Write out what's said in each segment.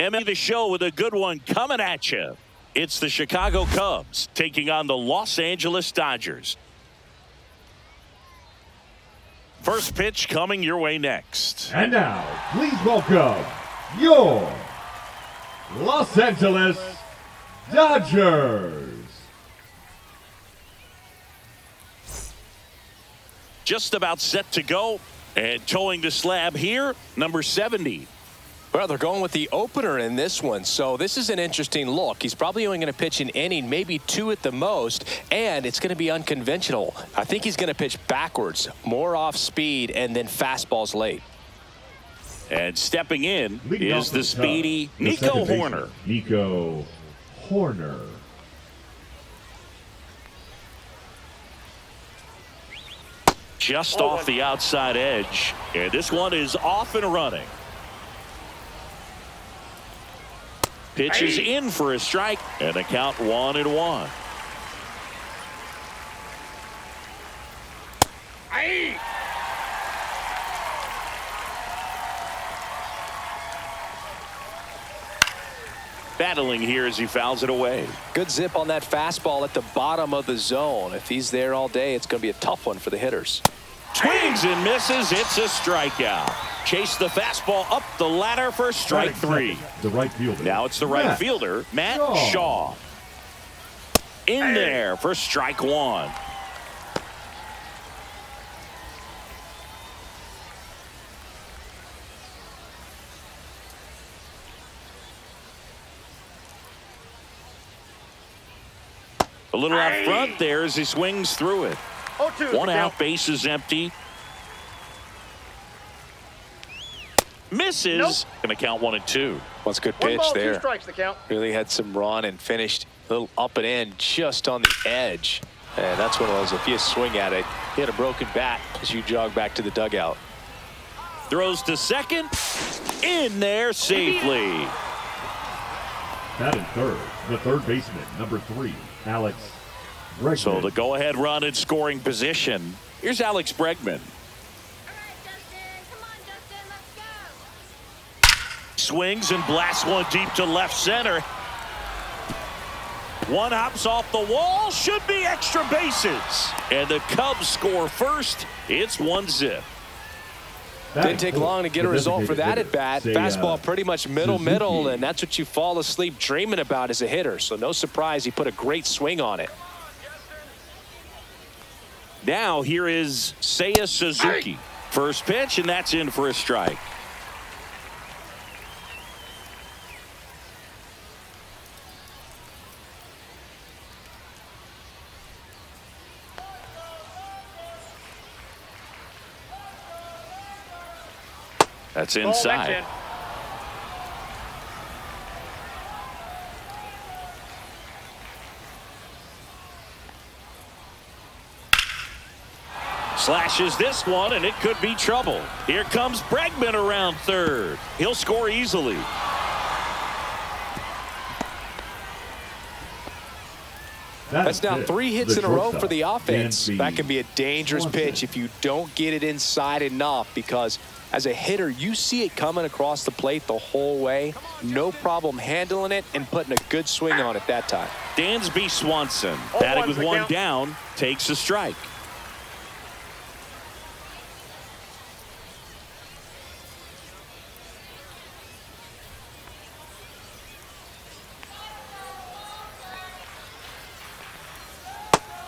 MLB The Show with a good one coming at you. It's the Chicago Cubs taking on the Los Angeles Dodgers. First pitch coming your way next. And now, please welcome your Los Angeles Dodgers. Just about set to go. And towing the slab here, number 70. Well, they're going with the opener in this one, so this is an interesting look. He's probably only going to pitch an inning, maybe two at the most, and it's going to be unconventional. I think he's going to pitch backwards, more off speed, and then fastballs late. And stepping in is the speedy Nico Hoerner. Nico Hoerner. Just off the outside edge, and this one is off and running. Pitch is in for a strike, and the count 1-1. Battling here as he fouls it away. Good zip on that fastball at the bottom of the zone. If he's there all day, it's going to be a tough one for the hitters. Swings and misses. It's a strikeout. Chase the fastball up the ladder for strike three. The right fielder. Now it's the right fielder, Matt Shaw. In there for strike one. A little out front there as he swings through it. 0-2. One out, base is empty. Misses. Nope. Going to count 1-2. What's a good One pitch ball, there. 2 strikes the count. Really had some run and finished a little up and in just on the edge. And that's one of those, if you swing at it, you had a broken bat as you jog back to the dugout. Throws to second. In there safely. That in third. The third baseman, number 3, Alex Bregman. So the go-ahead run in scoring position. Here's Alex Bregman. Swings and blasts one deep to left center. One hops off the wall. Should be extra bases. And the Cubs score first. It's 1-0. Didn't take long to get a result for that at bat. Fastball pretty much middle, and that's what you fall asleep dreaming about as a hitter. So no surprise he put a great swing on it. Now here is Seiya Suzuki. First pitch, and that's in for a strike. That's inside. Slashes this one, and it could be trouble. Here comes Bregman around third. He'll score easily. That's now 3 hits in a row for the offense. That can be a dangerous pitch if you don't get it inside enough, because as a hitter, you see it coming across the plate the whole way. No problem handling it and putting a good swing on it that time. Dansby Swanson, batting with one down, takes a strike.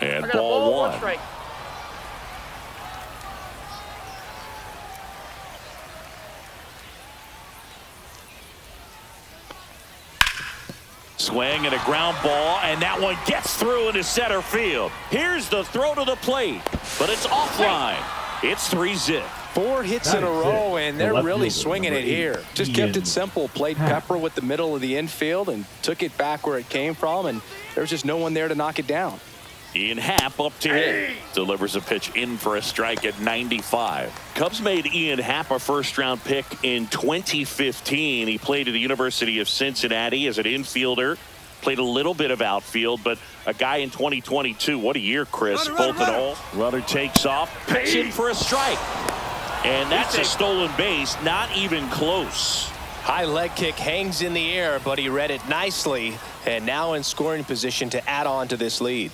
And ball one. Strike. Swing and a ground ball, and that one gets through into center field. Here's the throw to the plate, but it's offline. It's 3-0. 4 hits in a row, and they're really swinging it here. Just kept it simple. Played pepper with the middle of the infield and took it back where it came from, and there's just no one there to knock it down. Ian Happ up to hit. Delivers a pitch in for a strike at 95. Cubs made Ian Happ a first-round pick in 2015. He played at the University of Cincinnati as an infielder. Played a little bit of outfield, but a guy in 2022. What a year, Chris. Both and all. Runner takes off. Pitch in for a strike. And that's a stolen base. Not even close. High leg kick hangs in the air, but he read it nicely, and now in scoring position to add on to this lead.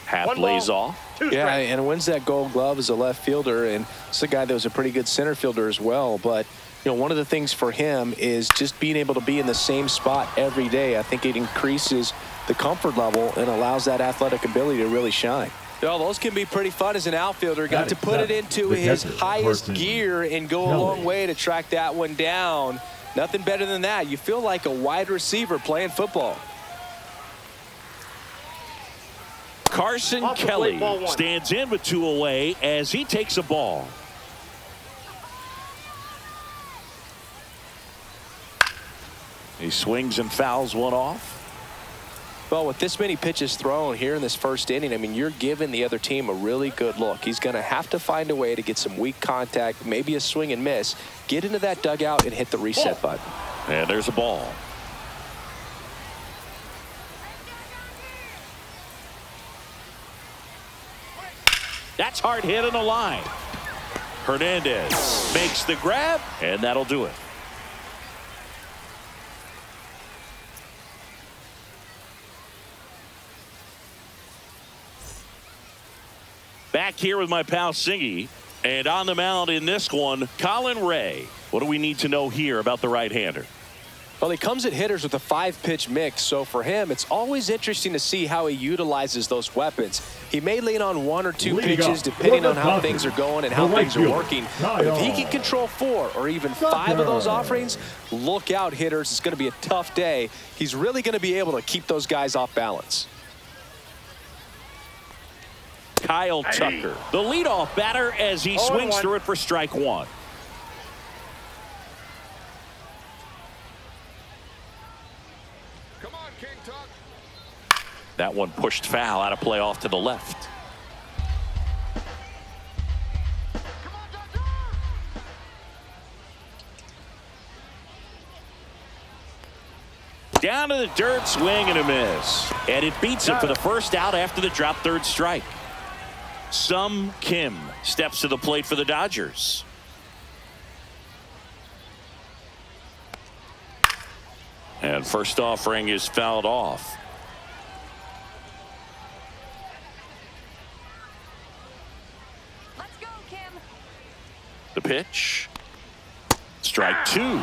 Happ lays off. Yeah, and wins that Gold Glove as a left fielder, and it's a guy that was a pretty good center fielder as well. But you know, one of the things for him is just being able to be in the same spot every day. I think it increases the comfort level and allows that athletic ability to really shine. Well, those can be pretty fun as an outfielder. Got to put it into his highest gear and go a long way to track that one down. Nothing better than that. You feel like a wide receiver playing football. Carson Kelly stands in with 2 away as he takes a ball. He swings and fouls one off. Well, with this many pitches thrown here in this first inning, I mean, you're giving the other team a really good look. He's going to have to find a way to get some weak contact, maybe a swing and miss, get into that dugout and hit the reset button. And there's a ball. That's hard hit on the line. Hernandez makes the grab, and that'll do it. Back here with my pal Singy, and on the mound in this one, Colin Ray. What do we need to know here about the right-hander? Well, he comes at hitters with a 5-pitch mix, so for him, it's always interesting to see how he utilizes those weapons. He may lean on 1 or 2 pitches depending on how things are going and how things are working. But if he can control 4 or even 5 of those offerings, look out, hitters. It's going to be a tough day. He's really going to be able to keep those guys off balance. Kyle Tucker, the leadoff batter, as he swings through it for strike 1. Come on, King Tuck. That one pushed foul, out of play off to the left. Come on, Tucker. Down to the dirt, swing and a miss. And it beats him for the first out after the drop third strike. Sum Kim steps to the plate for the Dodgers. And first offering is fouled off. Let's go, Kim. The pitch. Strike 2.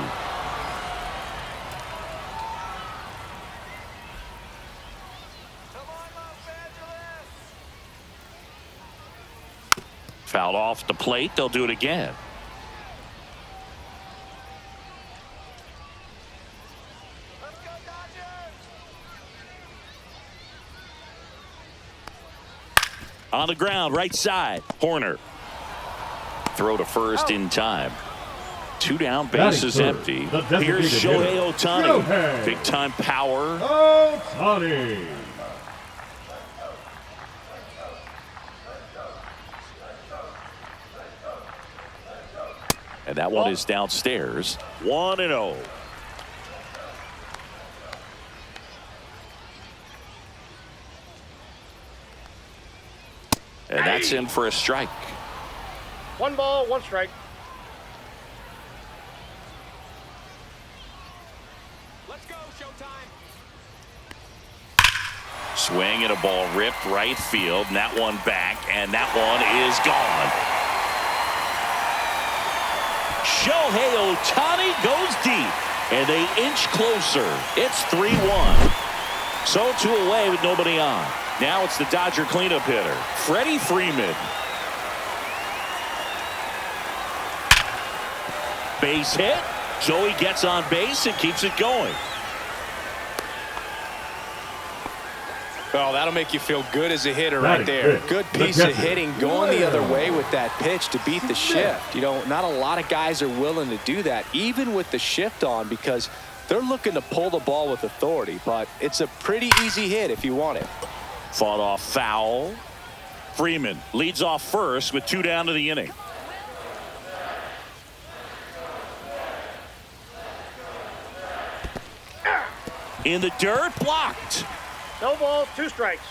Fouled off the plate. They'll do it again. Let's go, Dodgers. On the ground, right side. Horner. Throw to first in time. 2 down, bases empty. Here's Shohei Ohtani. Big time power. Ohtani. And that one is downstairs. 1-0. And that's in for a strike. 1 ball, 1 strike. Let's go, Showtime. Swing and a ball ripped right field. And that one back. And that one is gone. Shohei Ohtani goes deep, and they inch closer. It's 3-1. So 2 away with nobody on. Now it's the Dodger cleanup hitter, Freddie Freeman. Base hit. Joey gets on base and keeps it going. Well, that'll make you feel good as a hitter right there. Good piece of hitting going the other way with that pitch to beat the shift. You know, not a lot of guys are willing to do that, even with the shift on, because they're looking to pull the ball with authority. But it's a pretty easy hit if you want it. Fought off foul. Freeman leads off first with 2 down to the inning. In the dirt, blocked. No balls, 2 strikes.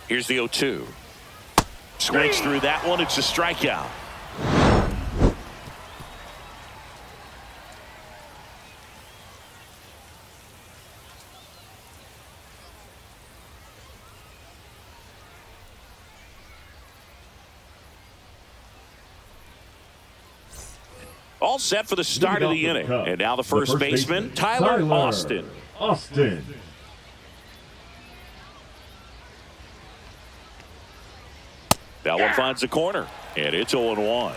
Here's the 0-2. Swings through that one. It's a strikeout. All set for the start of the inning. And now the first baseman, Tyler Austin. That one finds the corner, and it's 0-1.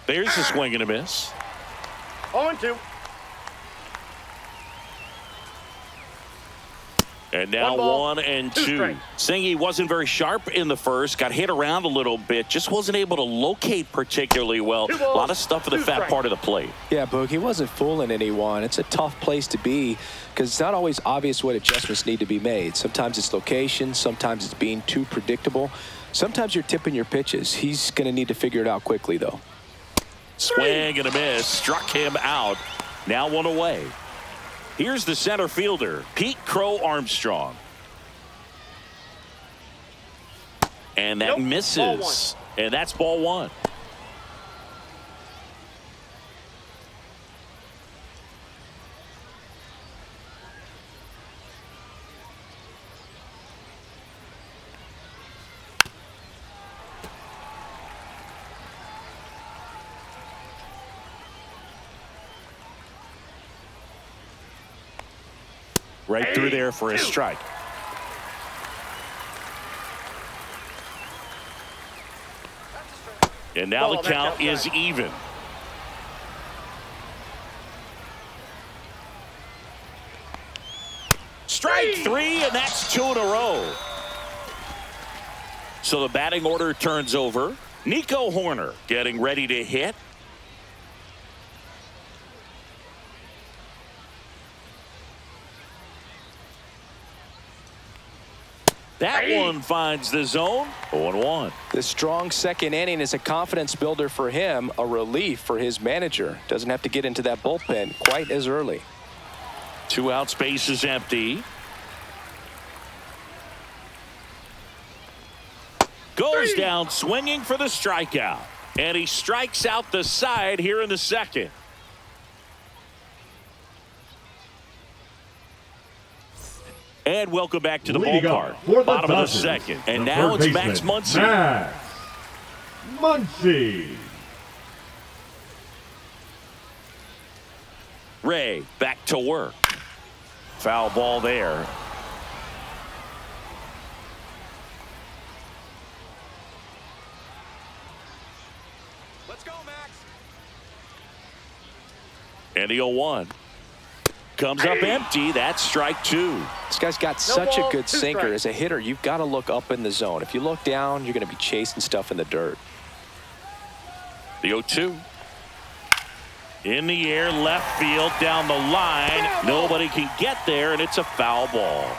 There's a swing and a miss. 0-2. And now 1-2. Saying he wasn't very sharp in the first, got hit around a little bit, just wasn't able to locate particularly well. A lot of stuff in the fat part of the plate. Yeah, Boog, he wasn't fooling anyone. It's a tough place to be because it's not always obvious what adjustments need to be made. Sometimes it's location, sometimes it's being too predictable. Sometimes you're tipping your pitches. He's going to need to figure it out quickly, though. Swing and a miss, struck him out. Now one away. Here's the center fielder, Pete Crow Armstrong. And that misses. And that's ball one. Right through there for a strike. And now the count is even. Strike three, and that's 2 in a row. So the batting order turns over. Nico Horner getting ready to hit. That one finds the zone. 0-1. The strong second inning is a confidence builder for him, a relief for his manager. Doesn't have to get into that bullpen quite as early. 2 out, space is empty. Goes down swinging for the strikeout. And he strikes out the side here in the second. And welcome back to the ballpark. Bottom of the second. And now it's Max Muncy. Max Muncy. Ray back to work. Foul ball there. Let's go, Max. And the 0-1. Comes up empty. That's strike 2. This guy's got such a good sinker. As a hitter, you've got to look up in the zone. If you look down, you're going to be chasing stuff in the dirt. The 0-2. In the air, left field, down the line. Nobody can get there, and it's a foul ball.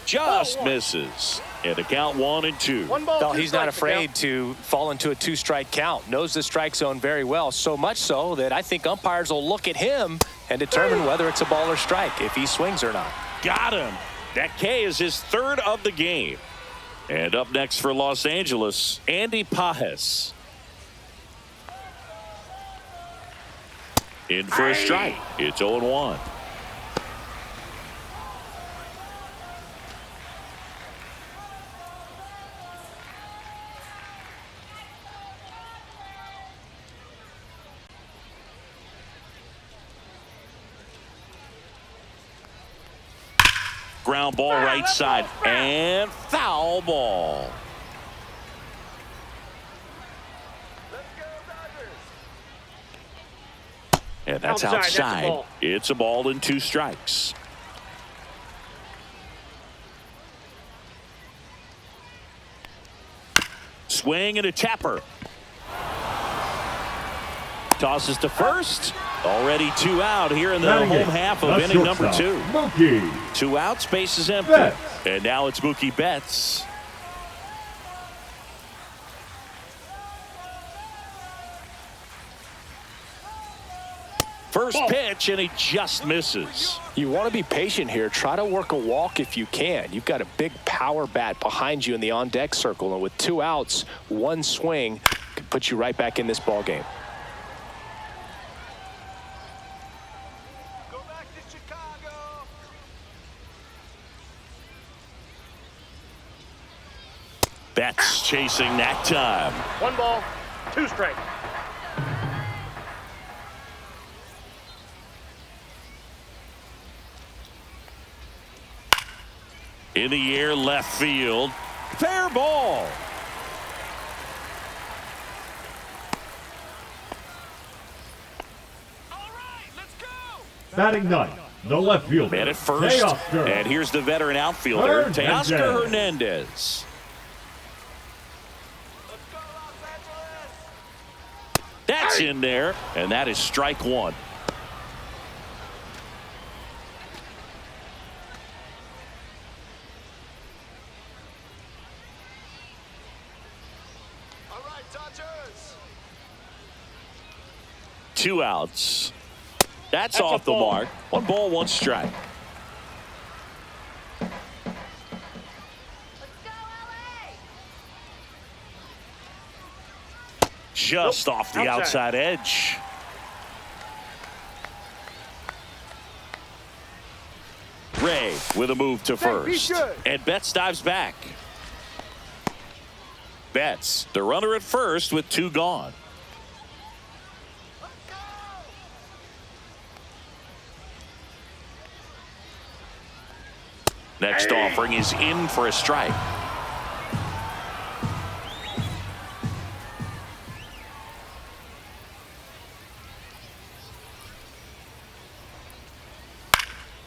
Just misses. And the count 1-2. No, he's not afraid to fall into a 2-strike count. Knows the strike zone very well. So much so that I think umpires will look at him and determine whether it's a ball or strike, if he swings or not. Got him. That K is his 3rd of the game. And up next for Los Angeles, Andy Pages. In for a strike. It's 0-1. Ground ball right side and foul ball. And that's outside. It's a ball and 2 strikes. Swing and a tapper. Tosses to first. Already 2 out here in the home half of inning number 2. Mookie. 2 out, space is empty. Betts. And now it's Mookie Betts. First pitch, and he just misses. You want to be patient here. Try to work a walk if you can. You've got a big power bat behind you in the on-deck circle, and with 2 outs, 1 swing could put you right back in this ball game. Go back to Chicago. Betts chasing that time. 1 ball, 2 strikes. In the air, left field. Fair ball. All right, let's go. Batting ninth, the left fielder. Man at first. Teoscar. And here's the veteran outfielder, Hernandez. Teoscar Hernandez. Let's go, Los Angeles. That's in there, and that is strike 1. All right, Dodgers. 2 outs. That's That's off a the ball. mark. 1 ball, 1 strike. Let's go, LA! Just Nope. off the Outside. outside edge. Ray with a move to first. good. And Betts dives back. Betts, the runner at first with 2 gone. Next offering is in for a strike.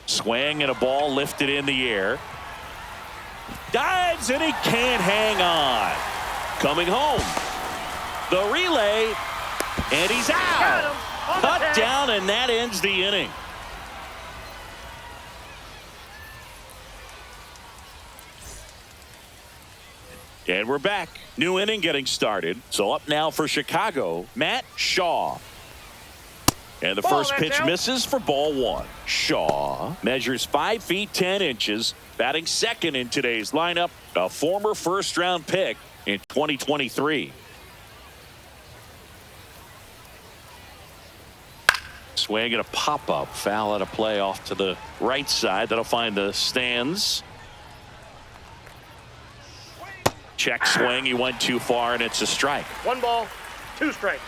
Swing and a ball lifted in the air. Dives and he can't hang on. Coming home. The relay. And he's Got out. him. On the Cut tag. down, and that ends the inning. And we're back. New inning getting started. So up now for Chicago, Matt Shaw. And the Ball, first pitch that's out. misses for ball 1. Shaw measures 5 feet 10 inches, batting second in today's lineup, a former first-round pick in 2023. Swing and a pop-up, foul out of play off to the right side. That'll find the stands. Check swing, he went too far, and it's a strike. 1 ball, 2 strikes.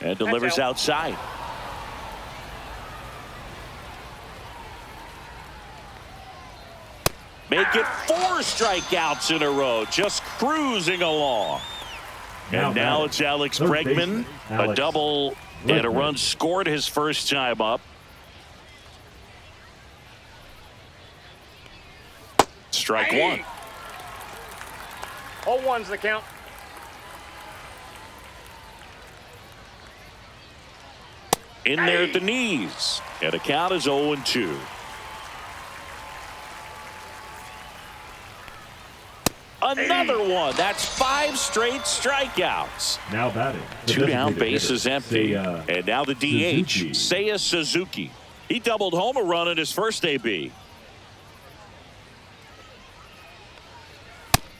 And delivers out. outside. Make it 4 strikeouts in a row, just cruising along. And now it's Alex Third Bregman, baseman, a Alex double and a Bregman. run scored his first time up. Strike 1. All 1's the count. In there at the knees. And the count is 0-2. Another one. That's 5 straight strikeouts. Now batting. the 2 down, designated bases hitter, empty. Seiya And now the DH, Suzuki. Seiya Suzuki. He doubled home a run in his first AB.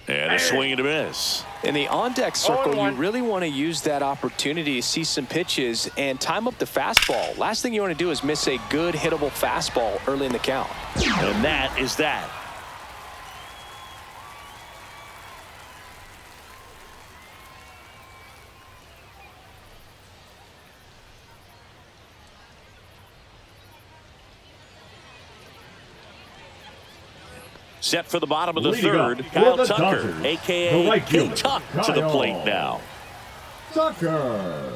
And a swing and a miss. In the on-deck circle, you 0-1. really want to use that opportunity to see some pitches and time up the fastball. Last thing you want to do is miss a good hittable fastball early in the count. And that is that. Set for the bottom of the Leading up third, for Kyle the Tucker, Dodgers, a.k.a. the right King fielder, Tuck, to the Kyle plate now. Tucker.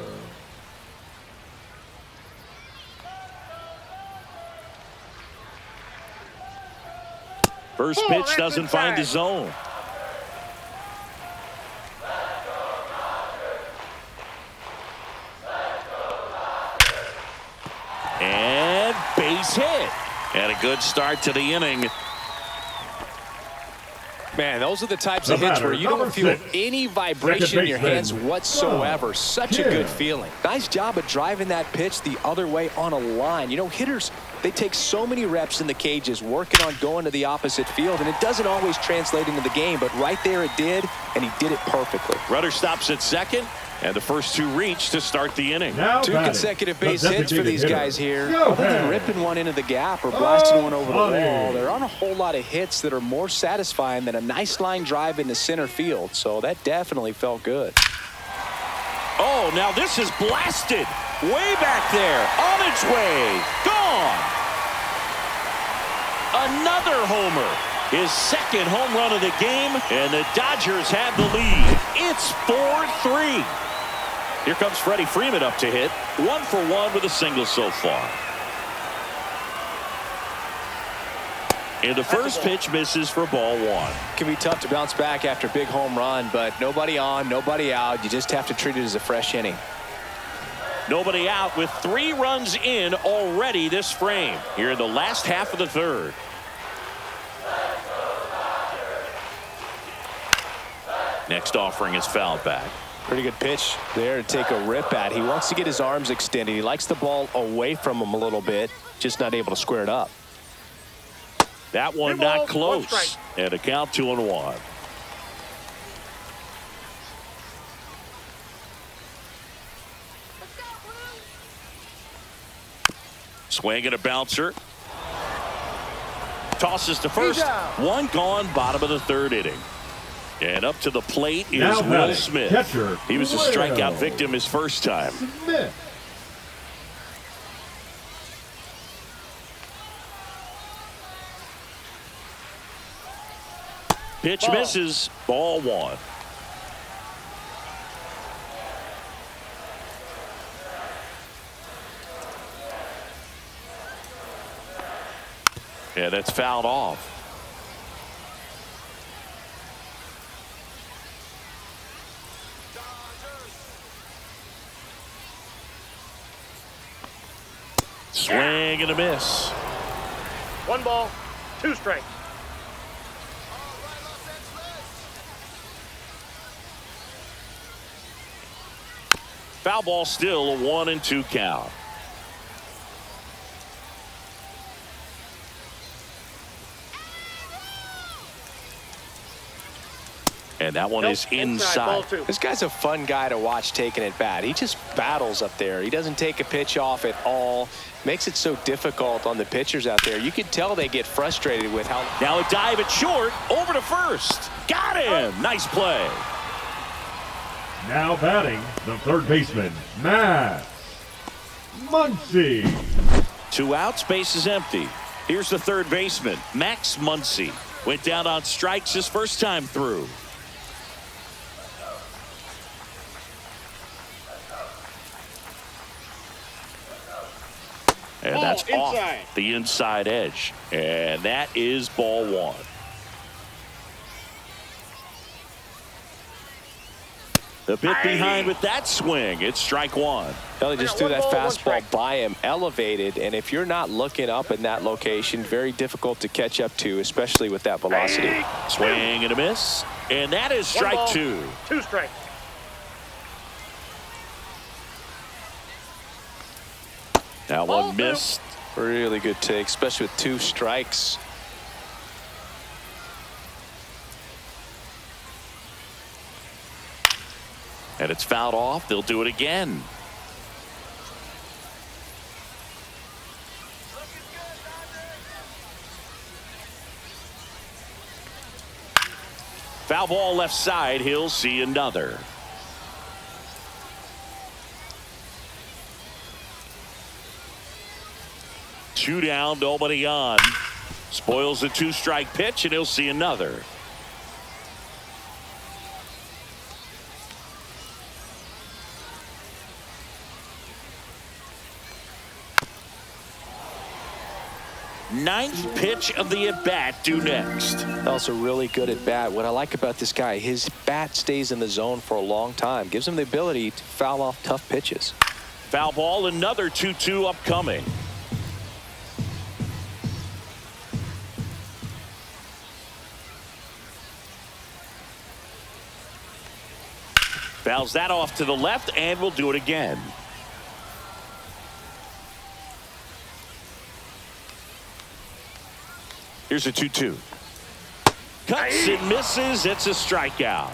First Oh, pitch that's doesn't find the inside. zone. And base hit. And a good start to the inning. Man, those are the types of hits where you don't feel any vibration in your hands whatsoever. Such a good feeling. Nice job of driving that pitch the other way on a line. You know, hitters, they take so many reps in the cages working on going to the opposite field, and it doesn't always translate into the game, but right there it did, and he did it perfectly. Runner stops at second, and the first two reach to start the inning. Now Two consecutive base hits for these guys here. Go Other than ripping one into the gap or blasting one over the wall, there aren't a whole lot of hits that are more satisfying than a nice line drive into center field, so that definitely felt good. Oh, now this is blasted. Way back there. On its way. Gone. Another homer. His second home run of the game, and the Dodgers have the lead. It's 4-3. Here comes Freddie Freeman up to hit. 1 for 1 with a single so far. And the first pitch misses for ball 1. It can be tough to bounce back after a big home run, but nobody on, nobody out. You just have to treat it as a fresh inning. Nobody out with 3 runs in already this frame. Here in the last half of the third. Next offering is fouled back. Pretty good pitch there to take a rip at. He wants to get his arms extended. He likes the ball away from him a little bit, just not able to square it up. That one not close. And a count 2-1. Swing and a bouncer. Tosses to first. One gone, bottom of the third inning. And up to the plate is Will Smith. Catcher, he was a strikeout victim his first time. Smith. Pitch misses. Ball 1. Yeah, that's fouled off. Swing and a miss. 1 ball, 2 strikes. Foul ball, still a 1-2 count. And that one is inside. This guy's a fun guy to watch taking at bat. He just battles up there. He doesn't take a pitch off at all. Makes it so difficult on the pitchers out there. You can tell they get frustrated with how. Now a dive at short, over to first. Got him. Nice play. Now batting, the third baseman, Max Muncy. 2 outs, base is empty. Here's the third baseman, Max Muncy. Went down on strikes his first time through. And that's off the inside edge. And that is ball 1. The bit behind with that swing. It's strike 1. Elly just threw that fastball by him, elevated, and if you're not looking up in that location, very difficult to catch up to, especially with that velocity. Swing and a miss. And that is strike 2. 2 strikes. That one missed. Really good take, especially with 2 strikes. And it's fouled off. They'll do it again. Foul ball left side. He'll see another. Two down, nobody on. Spoils the 2-strike pitch, and he'll see another. Ninth pitch of the at-bat due next. Also really good at bat. What I like about this guy, his bat stays in the zone for a long time. Gives him the ability to foul off tough pitches. Foul ball, another 2-2 upcoming. Fouls that off to the left, and will do it again. Here's a 2-2. Cuts and misses. It's a strikeout.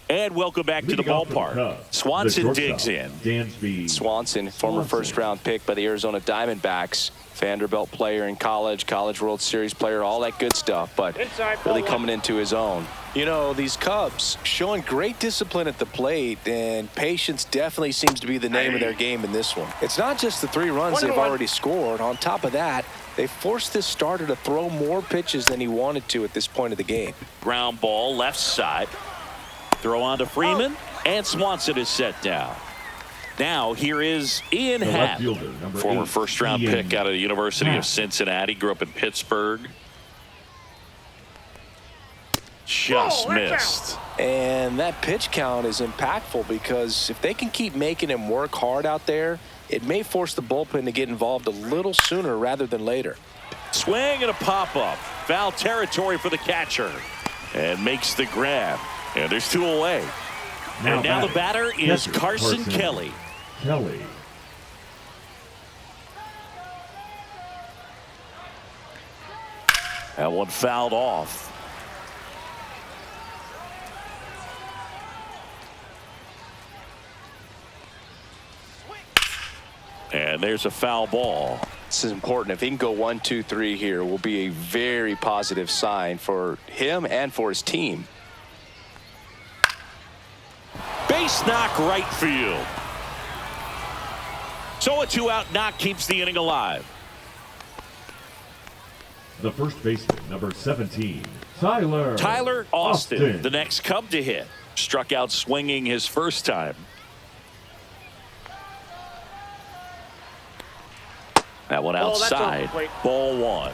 And welcome back to the ballpark. Swanson digs in. Swanson, former first-round pick by the Arizona Diamondbacks. Vanderbilt player in college, College World Series player, all that good stuff, but really coming into his own. You know, these Cubs showing great discipline at the plate, and patience definitely seems to be the name of their game in this one. It's not just the 3 runs they've already scored. On top of that, they forced this starter to throw more pitches than he wanted to at this point of the game. Ground ball left side. Throw on to Freeman, and Swanson is set down. Now here is Ian Happ, former first-round pick out of the University of Cincinnati. Grew up in Pittsburgh. Just missed. And that pitch count is impactful because if they can keep making him work hard out there, it may force the bullpen to get involved a little sooner rather than later. Swing and a pop-up. Foul territory for the catcher. And makes the grab. And there's 2 away. And now the batter is Carson Kelly. That one fouled off. And there's a foul ball. This is important. If he can go 1, 2, 3 here, will be a very positive sign for him and for his team. Base knock right field. So a 2-out knock keeps the inning alive. The first baseman, number 17, Tyler Austin, the next Cub to hit. Struck out swinging his first time. That one outside. Ball 1.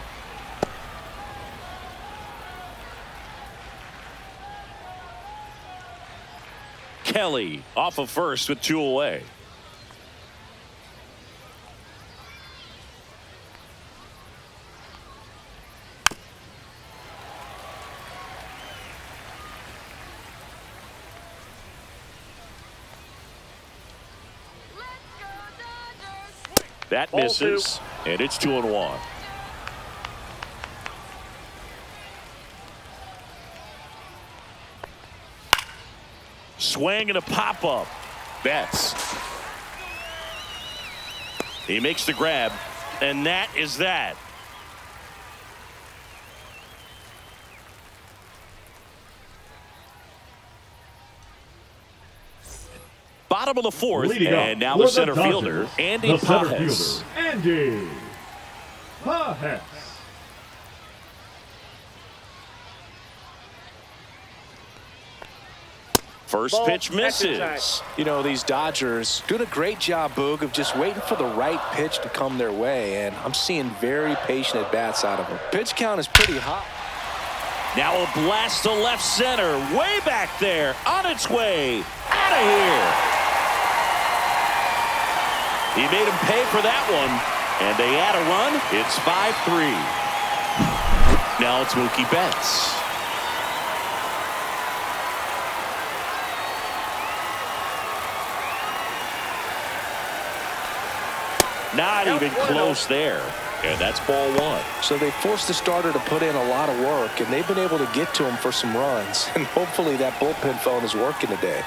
Kelly off of first with 2 away. That misses, and it's 2-1. Swing and a pop-up. Betts. He makes the grab, and that is that. Bottom of the 4th, and now the center fielder, Andy Pages. Andy Pages. First pitch misses. You know, these Dodgers doing a great job, Boog, of just waiting for the right pitch to come their way, and I'm seeing very patient at-bats out of them. Pitch count is pretty hot. Now a blast to left center, way back there, on its way, out of here. He made him pay for that one, and they add a run. It's 5-3. Now it's Mookie Betts. Not even close there. And that's ball 1. So they forced the starter to put in a lot of work, and they've been able to get to him for some runs. And hopefully that bullpen phone is working today.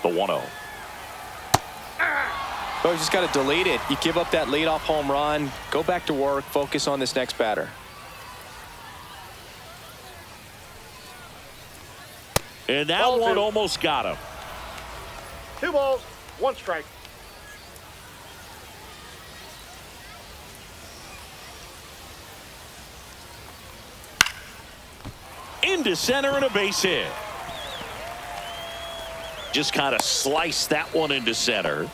The 1-0. Oh, you just got to delete it. You give up that leadoff home run, go back to work, focus on this next batter. And that one almost got him. 2 balls, 1 strike. Into center and a base hit. Just kind of sliced that one into center.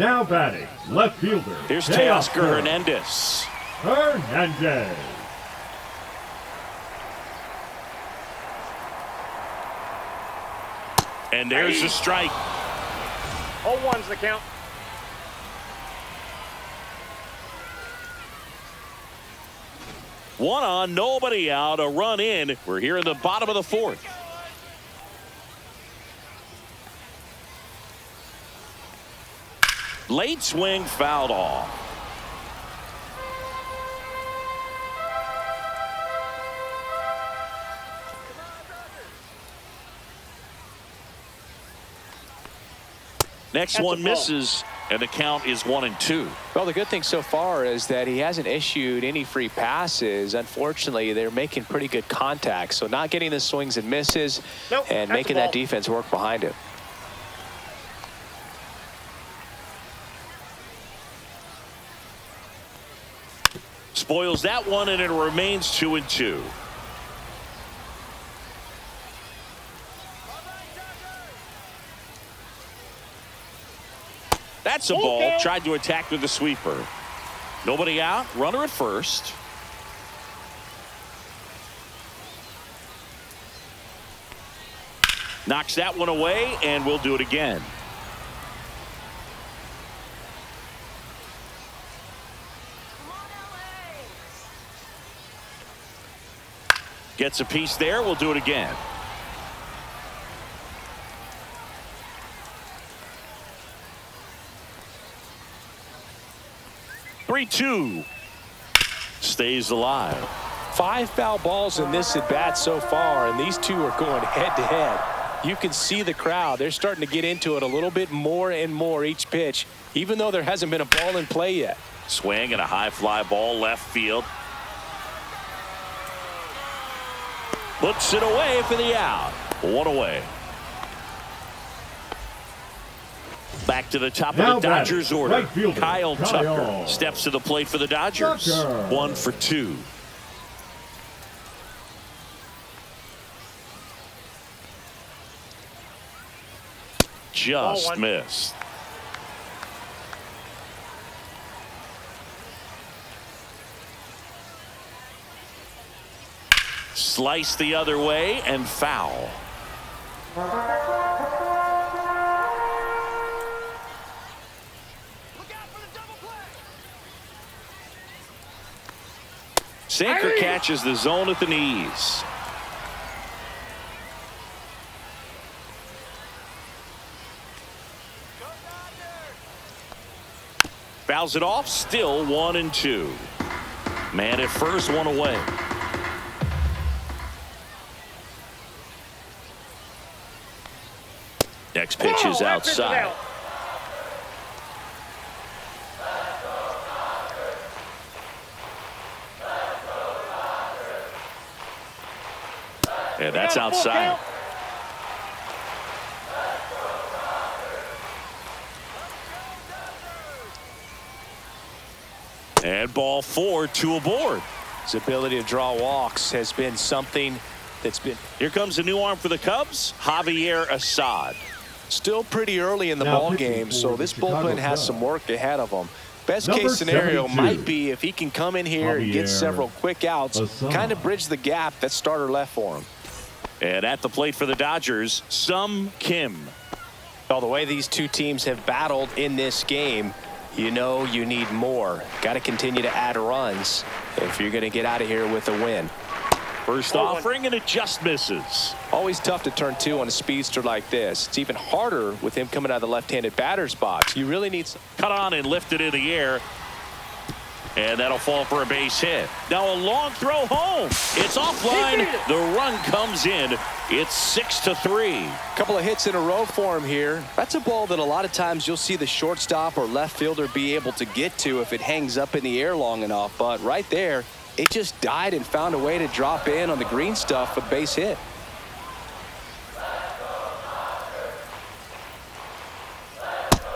Now batting, left fielder. Here's Teoscar Hernandez. Hernandez. And there's the strike. 0-1's the count. One on, nobody out, a run in. We're here in the bottom of the fourth. Late swing fouled off. Next one misses, and the count is 1-2. Well, the good thing so far is that he hasn't issued any free passes. Unfortunately, they're making pretty good contact, so not getting the swings and misses and making that defense work behind him. Spoils that one, and it remains 2-2. That's a ball. Tried to attack with the sweeper. Nobody out. Runner at first. Knocks that one away, and we'll do it again. Gets a piece there. We'll do it again. Three-two. Stays alive. 5 foul balls in this at bat so far, and these two are going head to head. You can see the crowd. They're starting to get into it a little bit more and more each pitch, even though there hasn't been a ball in play yet. Swing and a high fly ball left field. Puts it away for the out. One away. Back to the top of the Dodgers order. Right fielder, Kyle Tucker steps to the plate for the Dodgers. 1 for 2. Just missed. Slice the other way and foul. Sinker catches the zone at the knees. Fouls it off. Still 1-2. Man at first, one away. Next pitch is outside. And that's outside. And ball 4, 2 aboard. His ability to draw walks has been something that's been. Here comes a new arm for the Cubs, Javier Assad. Still pretty early in the ball game, so this bullpen has some work ahead of them. Best case scenario might be if he can come in here and get several quick outs, kind of bridge the gap that starter left for him. And at the plate for the Dodgers, Sung Kim. Well, the way these two teams have battled in this game, you know you need more. Got to continue to add runs if you're going to get out of here with a win. First offering, and it just misses. Always tough to turn 2 on a speedster like this. It's even harder with him coming out of the left-handed batter's box. You really need some. Cut on and lifted in the air. And that'll fall for a base hit. Now a long throw home. It's offline. The run comes in. It's 6-3. Couple of hits in a row for him here. That's a ball that a lot of times you'll see the shortstop or left fielder be able to get to if it hangs up in the air long enough. But right there, it just died and found a way to drop in on the green stuff for base hit.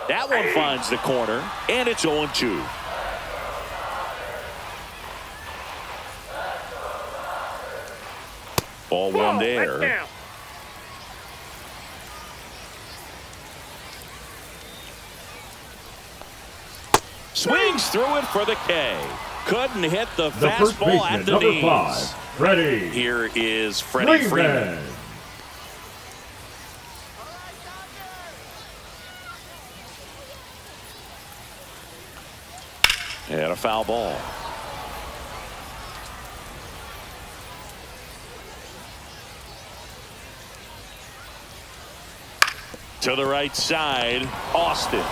That one finds the corner, and it's 0-2. Ball one there. swings through it for the K. Couldn't hit the first fastball baseman, at the number knees. 5, Freddie. Here is Freddie Freeman. And a foul ball. To the right side, Austin.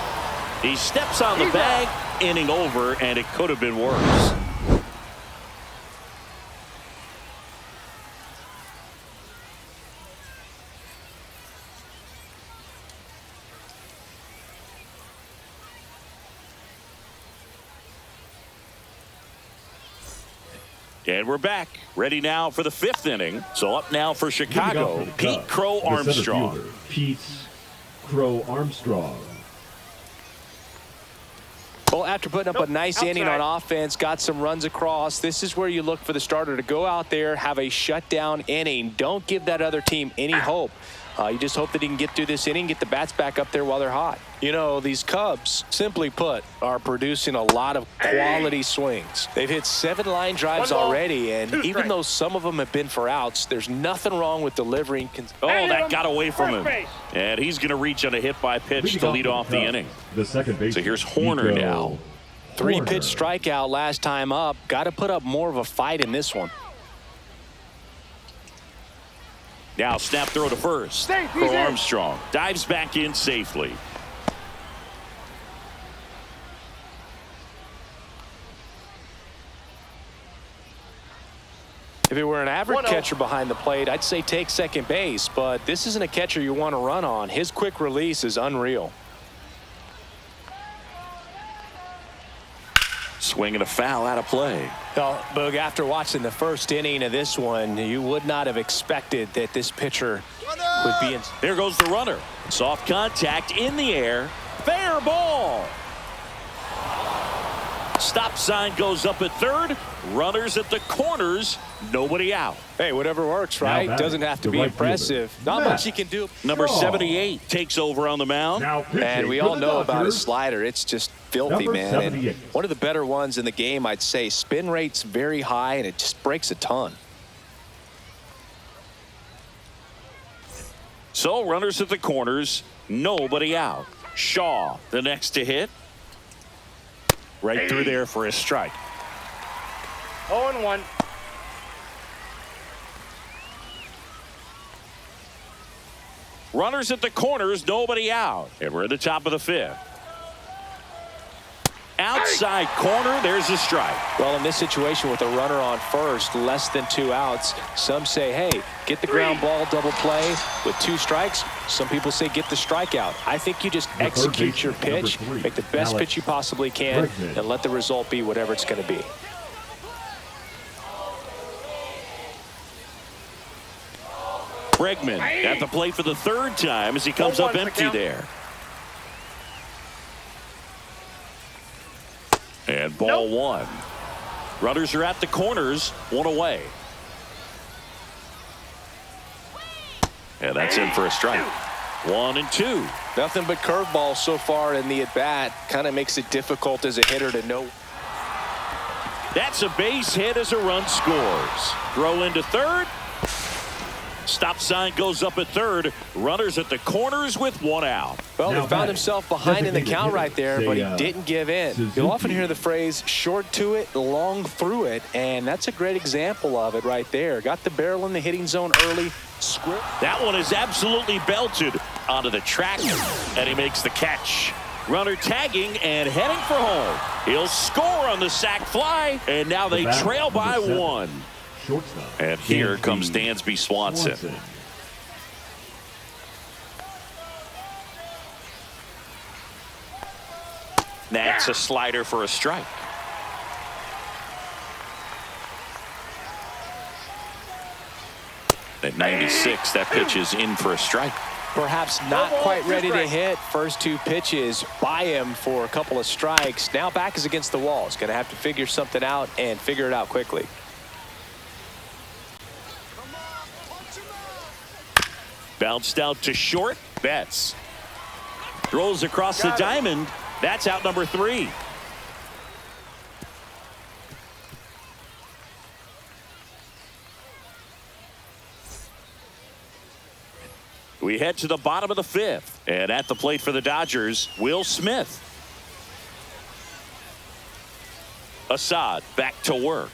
He steps on the bag, inning over, and it could have been worse. And we're back, ready now for the 5th inning. So up now for Chicago, Pete Crow Armstrong. Pete Crow Armstrong. Well, after putting up a nice inning on offense, got some runs across, this is where you look for the starter to go out there, have a shutdown inning. Don't give that other team any hope. You just hope that he can get through this inning, get the bats back up there while they're hot. You know, these Cubs, simply put, are producing a lot of quality swings. They've hit 7 line drives already, and even though some of them have been for outs, there's nothing wrong with delivering. Oh, that got away from him. And he's going to reach on a hit by pitch to lead off the inning. The second base. So here's Horner now. 3-pitch strikeout last time up. Got to put up more of a fight in this one. Now snap throw to first. Crow Armstrong dives back in safely. If it were an average catcher behind the plate, I'd say take second base, but this isn't a catcher you want to run on. His quick release is unreal. Swing and a foul out of play. Well, Boog, after watching the first inning of this one, you would not have expected that this pitcher would be in. There goes the runner. Soft contact in the air. Fair ball. Stop sign goes up at third. Runners at the corners. Nobody out. Hey, whatever works, right? Doesn't have to be impressive. Not much you can do. Number 78 takes over on the mound. And we all know about his slider. It's just filthy, man. And one of the better ones in the game, I'd say. Spin rate's very high, and it just breaks a ton. So runners at the corners. Nobody out. Shaw, the next to hit. Right through there for a strike. 0-1. Runners at the corners, nobody out. And we're at the top of the 5th. Outside corner, there's a strike. Well, in this situation with a runner on first, less than 2 outs, some say, hey, get the ground ball, double play with 2 strikes. Some people say get the strikeout. I think you just execute your pitch, make the best pitch you possibly can, and let the result be whatever it's going to be. Bregman at the plate for the 3rd time as he comes up empty there. And ball 1. Runners are at the corners, 1 away. And that's in for a strike. 1 and 2. Nothing but curveballs so far in the at-bat. Kind of makes it difficult as a hitter to know. That's a base hit as a run scores. Throw into third. Stop sign goes up at third. Runners at the corners with 1 out. Well, he found himself behind in the count right there, but he didn't give in. You'll often hear the phrase short to it, long through it, and that's a great example of it right there. Got the barrel in the hitting zone early. That one is absolutely belted onto the track, and he makes the catch. Runner tagging and heading for home. He'll score on the sac fly, and now they trail by 1. And here comes Dansby Swanson. That's a slider for a strike. At 96, that pitch is in for a strike. Perhaps not quite ready to hit. First 2 pitches by him for a couple of strikes. Now back is against the wall. He's going to have to figure something out and figure it out quickly. Bounced out to short. Betts throws across the diamond. That's out number 3. We head to the bottom of the fifth. And at the plate for the Dodgers, Will Smith. Assad back to work.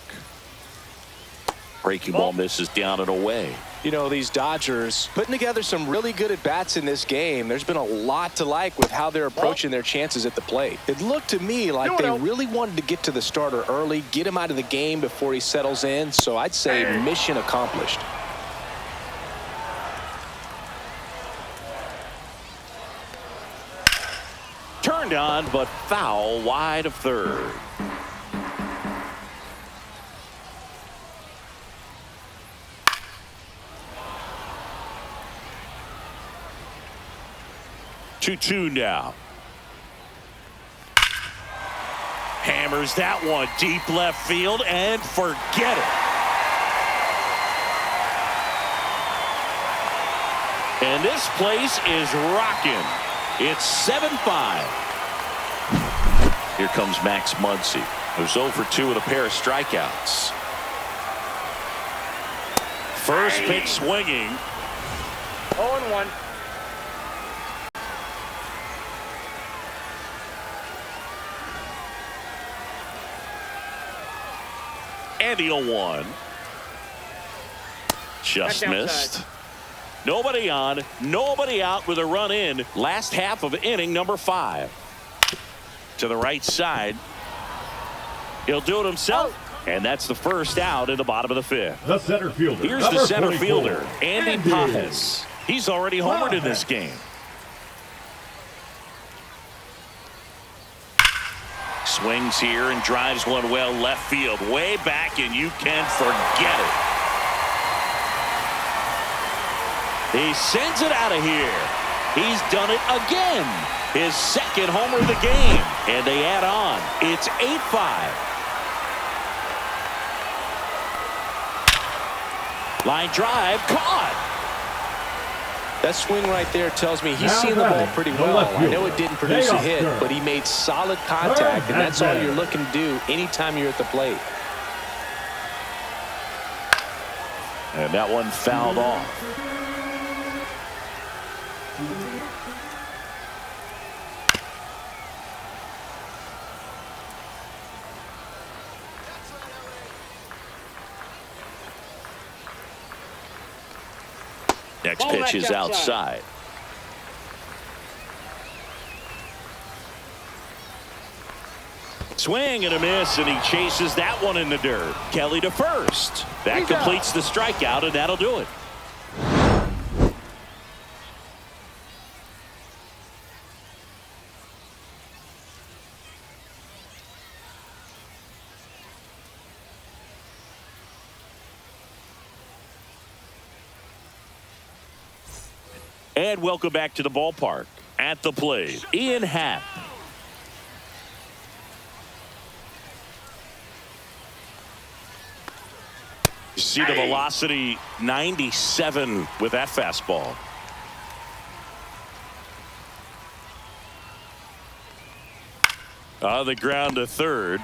Breaking ball misses down and away. You know, these Dodgers putting together some really good at-bats in this game. There's been a lot to like with how they're approaching their chances at the plate. It looked to me like they really wanted to get to the starter early, get him out of the game before he settles in. So I'd say mission accomplished. Turned on, but foul wide of third. Two now. Hammers that one deep left field and forget it. And this place is rocking. It's 7-5. Here comes Max Muncy, who's 0 for 2 with a pair of strikeouts. First pitch swinging. 0-1. And the 0-1. Just missed. Nobody on, nobody out with a run in. Last half of inning number 5. To the right side. He'll do it himself. And that's the first out in the bottom of the fifth. The center fielder. Here's the center fielder, Andy Pajes. He's already homered in this game. Swings here and drives one well left field, way back, and you can forget it. He sends it out of here. He's done it again. His second homer of the game, and they add on. It's 8-5. Line drive, caught. That swing right there tells me he's seen the ball pretty well. I know it didn't produce a hit, but he made solid contact, and that's all you're looking to do anytime you're at the plate. And that one fouled off. Next pitch is outside. Swing and a miss, and he chases that one in the dirt. Kelly to first. That completes the strikeout, and that'll do it. And welcome back to the ballpark. At the plate, Ian Happ. You see the velocity, 97 with that fastball. On the ground to third.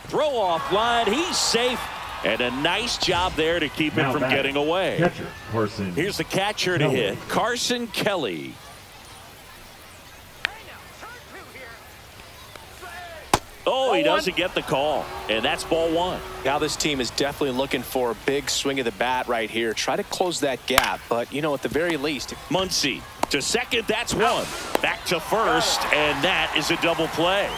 Throw off line, he's safe. And a nice job there to keep him from getting away. Catcher, Carson. Here's the catcher to hit, Carson Kelly. Oh, he doesn't get the call, and that's ball one. Now this team is definitely looking for a big swing of the bat right here. Try to close that gap, but, you know, at the very least. Muncy to second, that's one. Back to first, and that is a double play.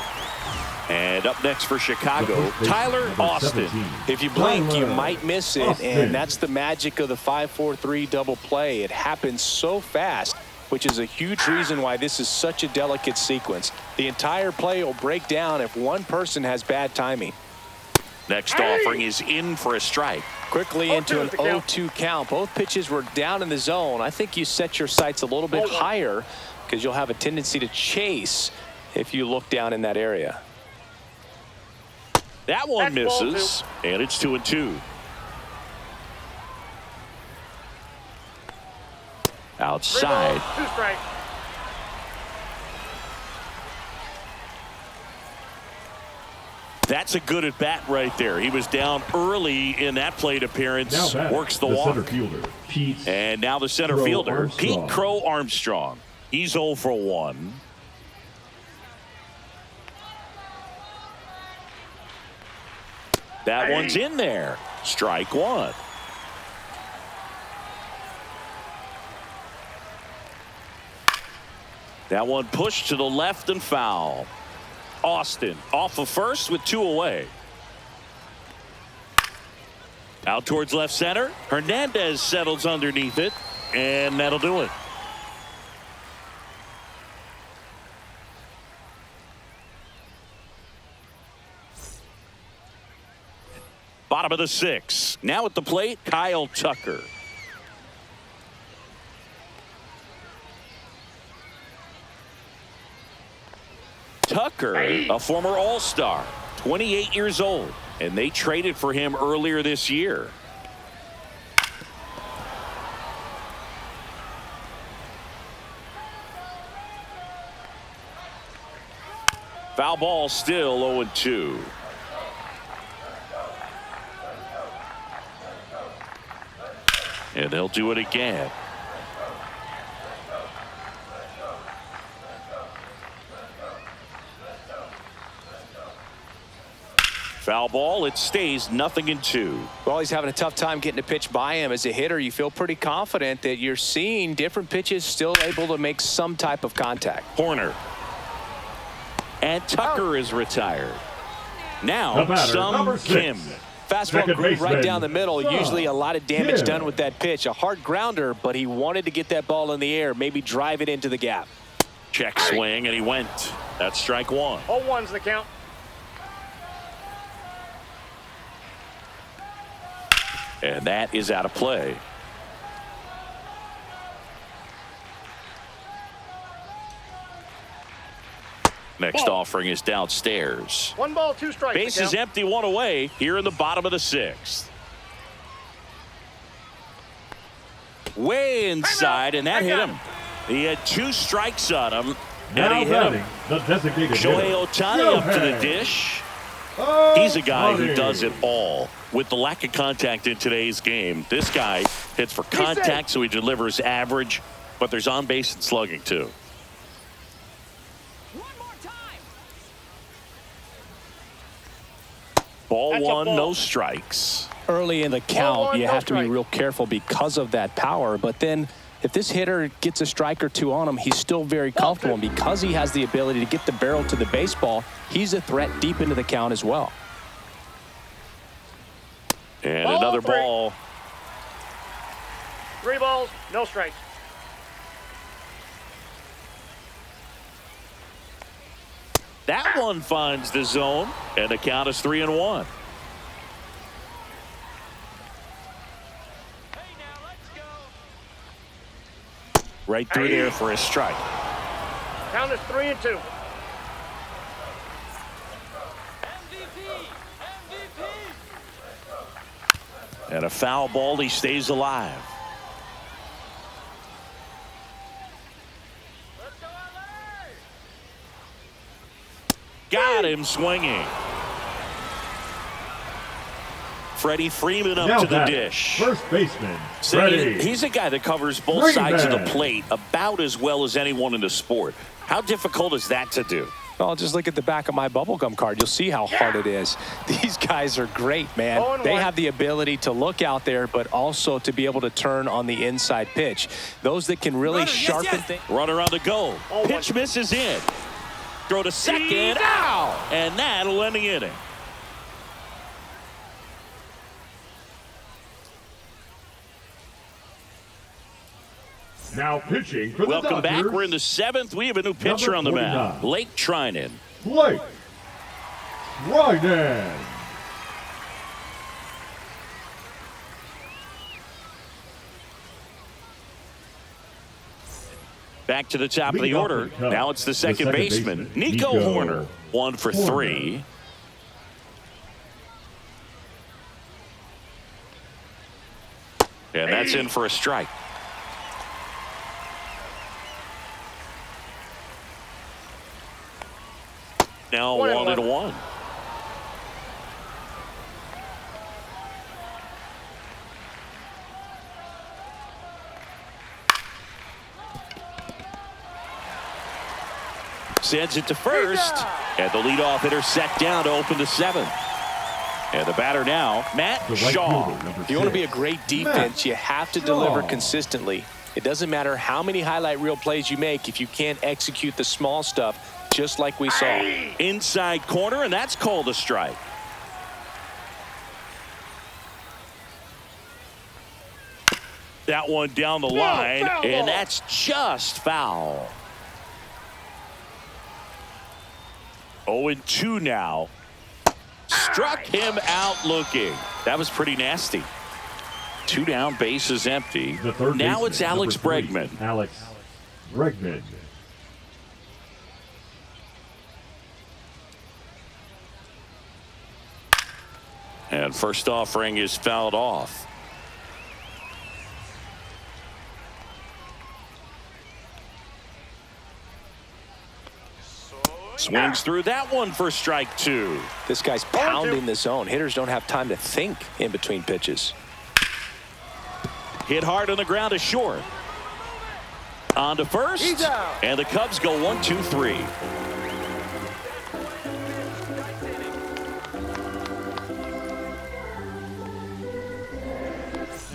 And up next for Chicago, Tyler Austin. If you blink, you might miss it, and that's the magic of the 5-4-3 double play. It happens so fast, which is a huge reason why this is such a delicate sequence. The entire play will break down if one person has bad timing. Next offering is in for a strike. Quickly into an 0-2 count. Both pitches were down in the zone. I think you set your sights a little bit higher because you'll have a tendency to chase if you look down in that area. That one misses, and it's 2-2. Outside. 2 strike. That's a good at bat right there. He was down early in that plate appearance. Works the walk. Center fielder, Pete and now the center fielder, Pete Crow Armstrong. He's 0 for 1. That one's in there. Strike one. That one pushed to the left and foul. Austin off of first with 2 away. Out towards left center. Hernandez settles underneath it, and that'll do it. Bottom of the 6th. Now at the plate, Kyle Tucker. Tucker, a former All-Star, 28 years old, and they traded for him earlier this year. Foul ball, still 0-2. And they'll do it again. Foul ball, it stays 0-2. Well, he's having a tough time getting a pitch by him. As a hitter, you feel pretty confident that you're seeing different pitches still able to make some type of contact. Horner. And Tucker is retired. Now, Sung Kim. Fastball groove right down the middle. Usually a lot of damage done with that pitch. A hard grounder, but he wanted to get that ball in the air, maybe drive it into the gap. Check swing, and he went. That's strike one. 0-1's the count. And that is out of play. Next offering is downstairs. 1 ball, 2 strikes. Base is empty, 1 away here in the bottom of the 6th. Way inside, and that hit him. He had 2 strikes on him, and he hit him. The designated Shohei Ohtani up to the dish. He's a guy who does it all. With the lack of contact in today's game, this guy hits for contact, so he delivers average, but there's on base and slugging too. Ball 1, no strikes. Early in the count, you have to be real careful because of that power. But then if this hitter gets a strike or 2 on him, he's still very comfortable. And because he has the ability to get the barrel to the baseball, he's a threat deep into the count as well. And another ball. 3 balls, no strikes. That one finds the zone, and the count is 3-1. Hey, now let's go. Right through there for a strike. Count is 3-2. MVP. And a foul ball, he stays alive. Let's go, LA. Got him swinging. Freddie Freeman up to the dish. First baseman, See, he's a guy that covers both sides of the plate about as well as anyone in the sport. How difficult is that to do? Well, just look at the back of my bubblegum card. You'll see how hard it is. These guys are great, man. They have the ability to look out there, but also to be able to turn on the inside pitch. Those that can really sharpen things. Runner on the go. Pitch misses in. Throw to second. Out. And that'll end the inning. Now pitching for the Welcome back. Dodgers. We're in the 7th. We have a new pitcher on the mound. Blake Trinan. Blake Trinan. Back to the top of the order. Now it's the second baseman, Nico Horner. 1 for 3. And that's in for a strike. Now 1-1. sends it to first. And the leadoff hitter set down to open the 7th. And the batter now, Matt Shaw. If you want to be a great defense, you have to deliver consistently. It doesn't matter how many highlight reel plays you make if you can't execute the small stuff, just like we saw. Inside corner, and that's called a strike. That one down the line, and that's just foul. 0-2 now. Struck him out looking. That was pretty nasty. 2 down, bases empty. Now it's Alex Bregman. Alex Bregman. And first offering is fouled off. Swings through that one for strike 2. This guy's pounding the zone. Hitters don't have time to think in between pitches. Hit hard on the ground to short. On to first. And the Cubs go 1-2-3.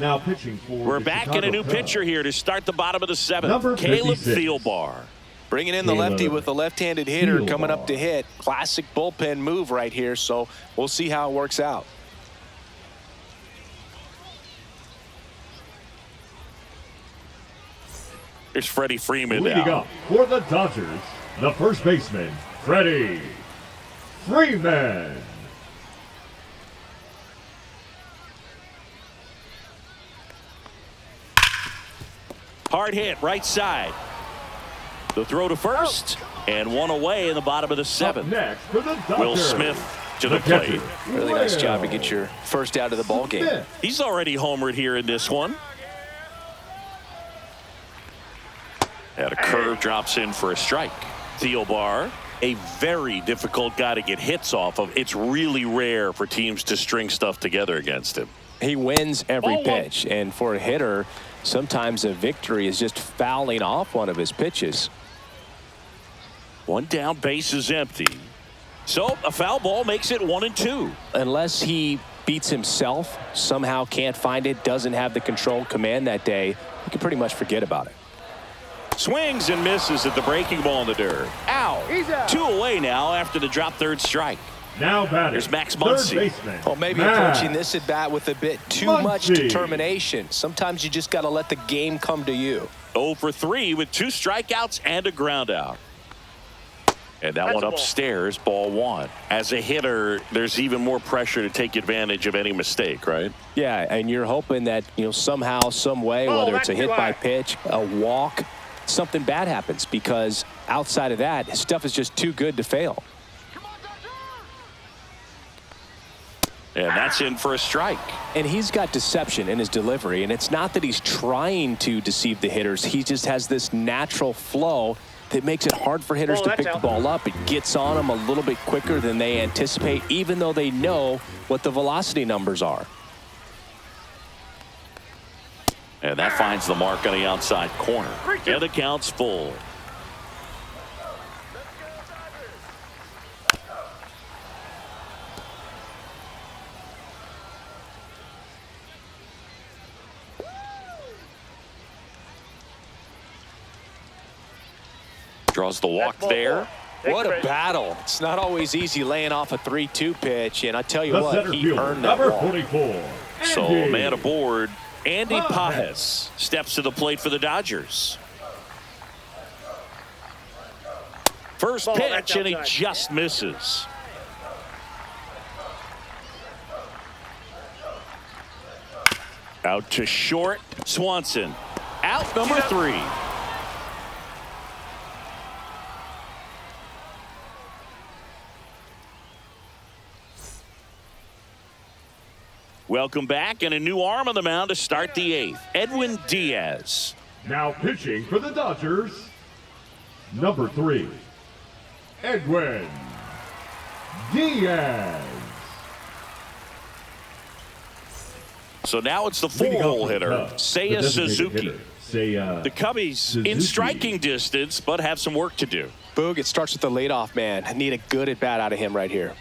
Now pitching for We're back in a new pitcher here to start the bottom of the 7th. Caleb Thielbar. Bringing in the lefty with a left-handed hitter coming up to hit. Classic bullpen move right here, so we'll see how it works out. Here's Freddie Freeman leading now. up for the Dodgers, the first baseman, Freddie Freeman. Hard hit, right side. The throw to first, and one away in the bottom of the 7th. Next for the Dodgers, Will Smith to the plate. Really nice job to get your first out of the ball game. He's already homered here in this one. And a curve drops in for a strike. Thielbar, a very difficult guy to get hits off of. It's really rare for teams to string stuff together against him. He wins every pitch, and for a hitter, sometimes a victory is just fouling off one of his pitches. 1 down, base is empty. So a foul ball makes it 1-2. Unless he beats himself, somehow can't find it, doesn't have the control command that day, you can pretty much forget about it. Swings and misses at the breaking ball in the dirt. Out. 2 away now after the drop third strike. Now batting, Here's Max Muncy. Well, maybe approaching this at bat with a bit too much determination. Sometimes you just got to let the game come to you. 0 for 3 with 2 strikeouts and a ground out. And that one upstairs, ball 1. As a hitter, there's even more pressure to take advantage of any mistake, right? Yeah, and you're hoping that, somehow, some way, whether it's a hit by pitch, a walk, something bad happens, because outside of that, stuff is just too good to fail. And that's in for a strike. And he's got deception in his delivery, and it's not that he's trying to deceive the hitters. He just has this natural flow that makes it hard for hitters to pick the ball up. It gets on them a little bit quicker than they anticipate, even though they know what the velocity numbers are. And that finds the mark on the outside corner. And the count's full. Draws the walk there. What a battle. It's not always easy laying off a 3-2 pitch, and I tell you what, he earned that walk. 44. So, man aboard, Andy Pajes steps to the plate for the Dodgers. First pitch, and he just misses. Out to short, Swanson. Out number 3. Welcome back, and a new arm on the mound to start the 8th. Edwin Diaz. Now pitching for the Dodgers, number 3, Edwin Diaz. So now it's the 4-hole hitter, Seiya Suzuki. The The Cubbies in striking distance, but have some work to do. Boog, it starts with the leadoff man. I need a good at-bat out of him right here.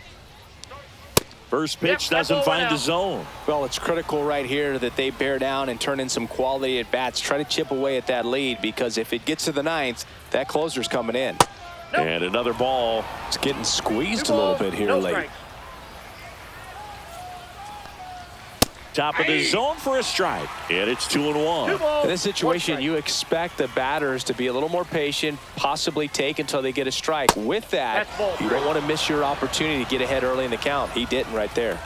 First pitch doesn't find the zone. Well, it's critical right here that they bear down and turn in some quality at-bats. Try to chip away at that lead, because if it gets to the ninth, that closer's coming in. Nope. And another ball. It's getting squeezed a little bit here late. Top of the zone for a strike. And it's 2-1. In this situation, you expect the batters to be a little more patient, possibly take until they get a strike. With that, you don't want to miss your opportunity to get ahead early in the count. He didn't right there.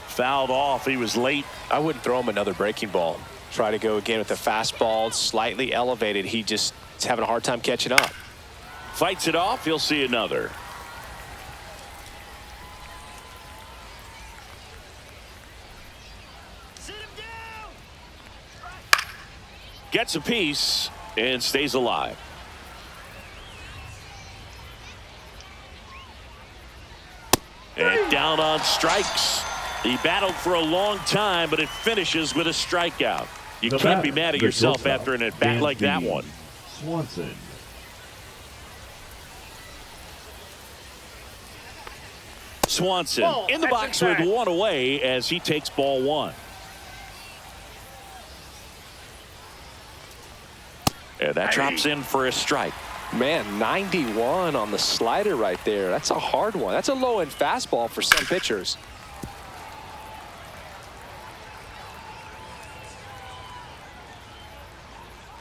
Fouled off. He was late. I wouldn't throw him another breaking ball. Try to go again with the fastball, slightly elevated. He just is having a hard time catching up. Fights it off. He'll see another. Gets a piece and stays alive. And down on strikes. He battled for a long time, but it finishes with a strikeout. You can't be mad at yourself after an at-bat like that one. Swanson. Swanson in the box with one away as he takes ball one. And that drops in for a strike. Man, 91 on the slider right there. That's a hard one. That's a low-end fastball for some pitchers.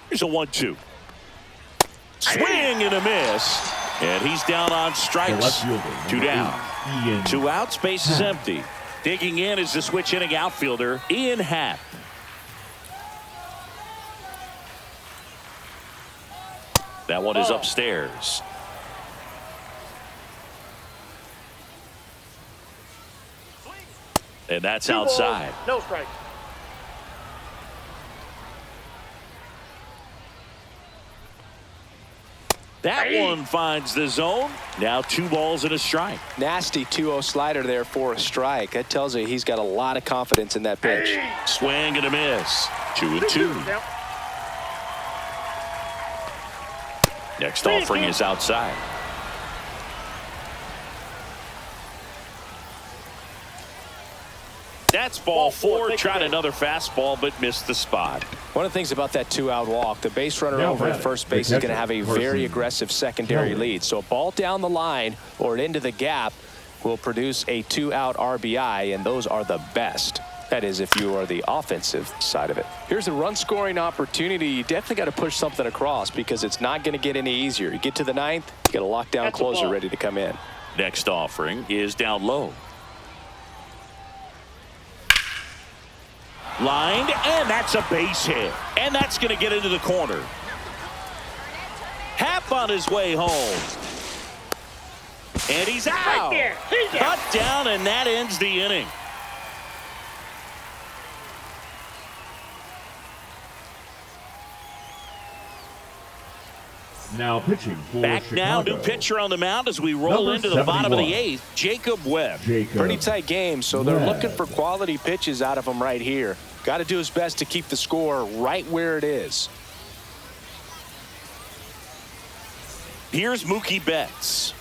Here's a 1-2. Swing and a miss. And he's down on strikes. 2 down. 2 outs, base is empty. Digging in is the switch inning outfielder, Ian Happ. That one is upstairs. And that's outside. No strike. That one finds the zone. Now 2 balls and a strike. Nasty 2-0 slider there for a strike. That tells you he's got a lot of confidence in that pitch. Swing and a miss. 2-2. Next offering is outside. That's ball 4. Tried another fastball, but missed the spot. One of the things about that 2-out walk, the base runner over at first base is going to have a very aggressive secondary lead. So a ball down the line or into the gap will produce a 2-out RBI, and those are the best. That is, if you are the offensive side of it. Here's a run-scoring opportunity. You definitely got to push something across, because it's not going to get any easier. You get to the ninth, you got a lockdown closer ready to come in. Next offering is down low. Lined, and that's a base hit. And that's going to get into the corner. Happ on his way home. And he's out. Right there. He's out. Cut down, and that ends the inning. Now pitching for Back Chicago. now, new pitcher on the mound as we roll into the bottom of the 8th, Jacob Webb. Pretty tight game, so they're looking for quality pitches out of him right here. Got to do his best to keep the score right where it is. Here's Mookie Betts.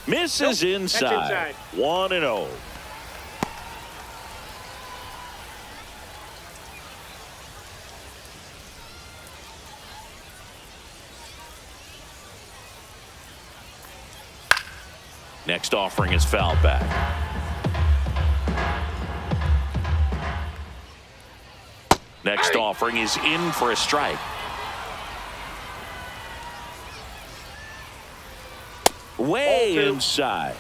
Misses inside. 1-0. Next offering is fouled back. Next offering is in for a strike. Way inside.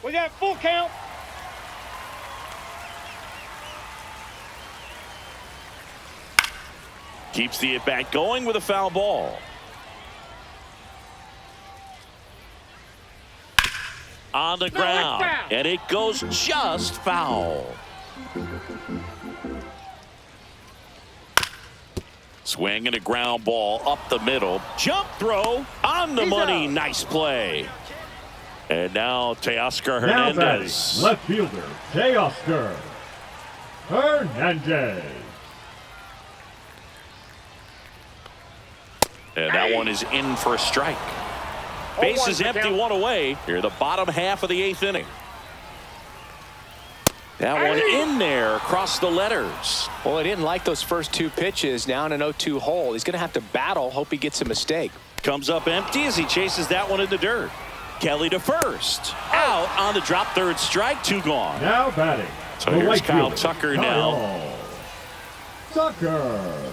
We got full count. Keeps the at-bat going with a foul ball. On the ground, and it goes just foul. Swinging a ground ball up the middle. Jump throw on the money. out. Nice play. And now Teoscar Now batting, Hernandez. left fielder, Teoscar Hernandez. And that one is in for a strike. Base is empty, one away. Here, the bottom half of the 8th inning. That one in there across the letters. Well, he didn't like those first 2 pitches. Now in an 0-2 hole. He's going to have to battle. Hope he gets a mistake. Comes up empty as he chases that one in the dirt. Kelly to first. Out on the drop, 3rd strike, 2 gone. Now batting. So the here's right Kyle fielder, Tucker Kyle now. Tucker.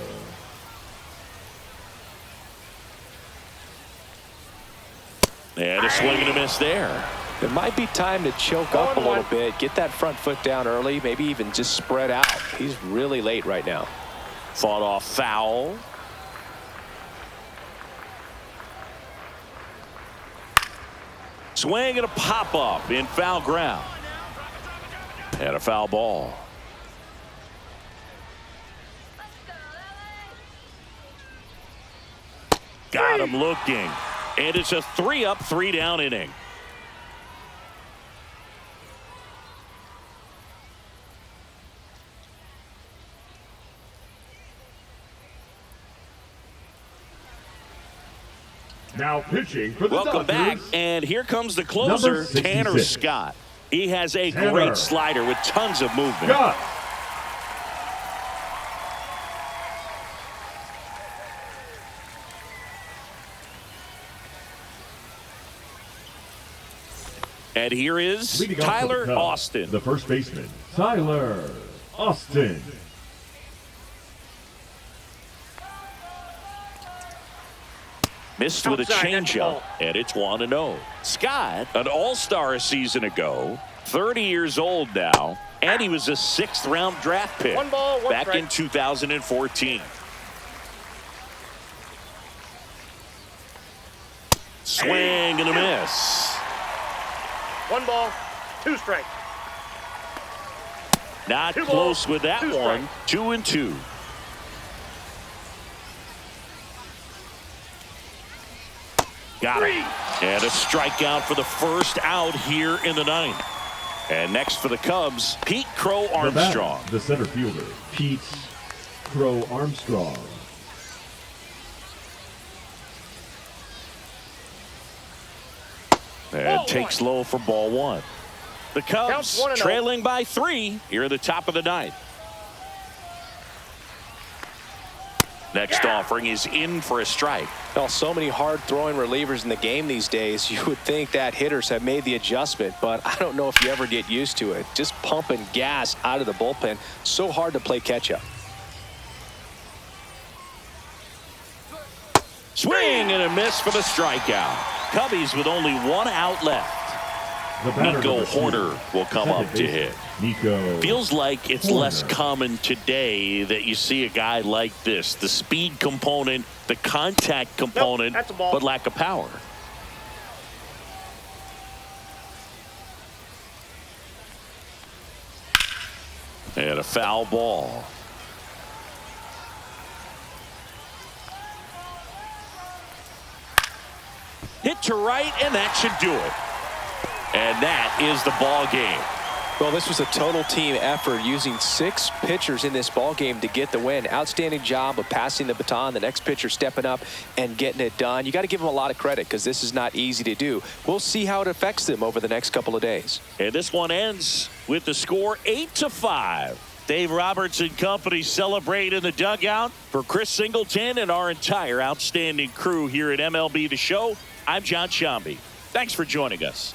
And a swing and a miss there. It might be time to choke up a little bit. Get that front foot down early. Maybe even just spread out. He's really late right now. Fought off foul. Swing and a pop up in foul ground. And a foul ball. Got him looking. And it's a 3-up, 3-down inning. Now pitching for the Welcome back, Dodgers. and here comes the closer, Number 66. Tanner Scott. He has a Tanner. great slider with tons of movement. Scott. And here is Leading off for the Tyler Cubs, Austin. the first baseman, Tyler Austin. Missed with a Outside, that's changeup, ball. and it's 1-0. Scott, an all-star a season ago, 30 years old now, and he was a 6th-round draft pick 1 ball, 1 back strike. in 2014. Swing and a miss. 1 ball, 2 strike. Not 2 close balls, with that 2 one. 2-2. Got it. And a strikeout for the first out here in the 9th. And next for the Cubs, Pete Crow Armstrong. The center fielder, Pete Crow Armstrong. And Ball takes 1. low for ball 1. The Cubs Counts 1-0. trailing by 3 here at the top of the 9th. Next offering is in for a strike. Well, so many hard-throwing relievers in the game these days. You would think that hitters have made the adjustment, but I don't know if you ever get used to it. Just pumping gas out of the bullpen. So hard to play catch-up. Swing and a miss for the strikeout. Cubbies with only 1 out left. The batter, Nico number 2, Horner will come second up to baseman, hit. Nico Feels like it's Horner. less common today that you see a guy like this. The speed component, the contact component, that's a ball. but lack of power. And a foul ball. Hit to right, and that should do it. And that is the ball game. Well, this was a total team effort, using 6 pitchers in this ball game to get the win. Outstanding job of passing the baton, the next pitcher stepping up and getting it done. You got to give them a lot of credit because this is not easy to do. We'll see how it affects them over the next couple of days. And this one ends with the score 8-5. Dave Roberts and company celebrate in the dugout. For Chris Singleton and our entire outstanding crew here at MLB The Show, I'm John Shambi. Thanks for joining us.